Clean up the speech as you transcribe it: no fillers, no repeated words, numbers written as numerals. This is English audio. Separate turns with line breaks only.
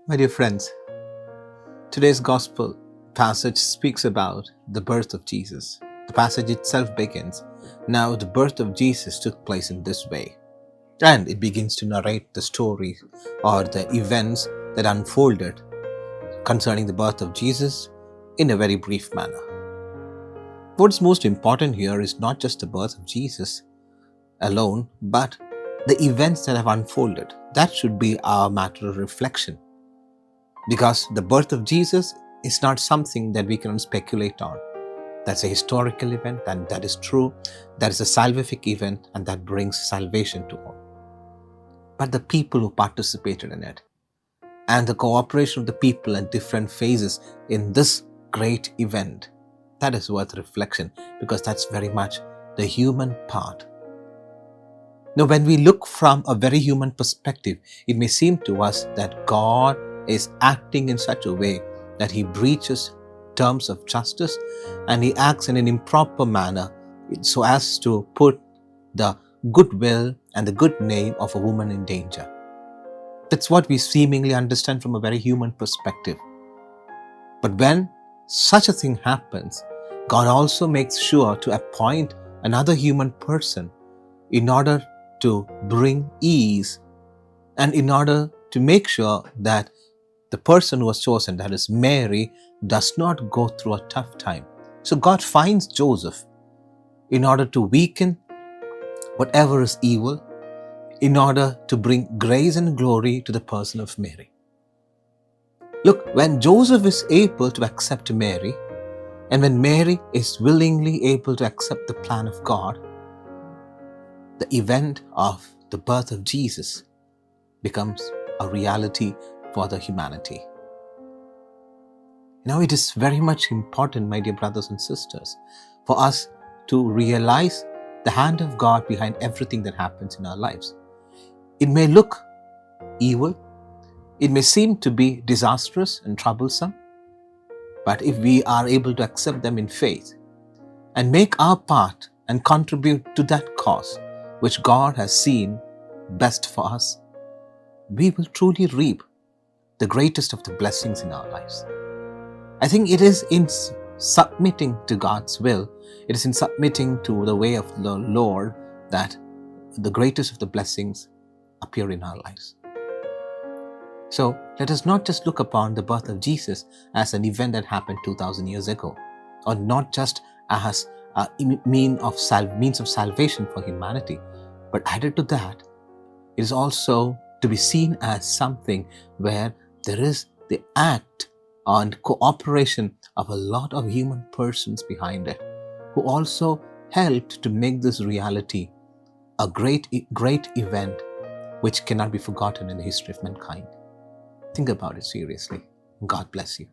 My dear friends, today's gospel passage speaks about the birth of Jesus. The passage itself begins, "Now the birth of Jesus took place in this way." And it begins to narrate the story or the events that unfolded concerning the birth of Jesus in a very brief manner. What's most important here is not just the birth of Jesus alone, but the events that have unfolded. That should be our matter of reflection. Because the birth of Jesus is not something that we can speculate on. That's a historical event, and that is true. That is a salvific event, and that brings salvation to all. But the people who participated in it, and the cooperation of the people at different phases in this great event, that is worth reflection, because that's very much the human part. Now, when we look from a very human perspective, it may seem to us that God is acting in such a way that he breaches terms of justice and he acts in an improper manner so as to put the goodwill and the good name of a woman in danger. That's what we seemingly understand from a very human perspective. But when such a thing happens, God also makes sure to appoint another human person in order to bring ease and in order to make sure that the person who was chosen, that is Mary, does not go through a tough time. So God finds Joseph in order to weaken whatever is evil, in order to bring grace and glory to the person of Mary. Look, when Joseph is able to accept Mary, and when Mary is willingly able to accept the plan of God, the event of the birth of Jesus becomes a reality for the humanity. Now, it is very much important, my dear brothers and sisters, for us to realize the hand of God behind everything that happens in our lives. It may look evil, it may seem to be disastrous and troublesome, but if we are able to accept them in faith and make our part and contribute to that cause which God has seen best for us, we will truly reap the greatest of the blessings in our lives. I think it is in submitting to God's will, it is in submitting to the way of the Lord that the greatest of the blessings appear in our lives. So let us not just look upon the birth of Jesus as an event that happened 2,000 years ago, or not just as a means of salvation for humanity, but added to that, it is also to be seen as something where there is the act and cooperation of a lot of human persons behind it, who also helped to make this reality a great event which cannot be forgotten in the history of mankind. Think about it seriously. God bless you.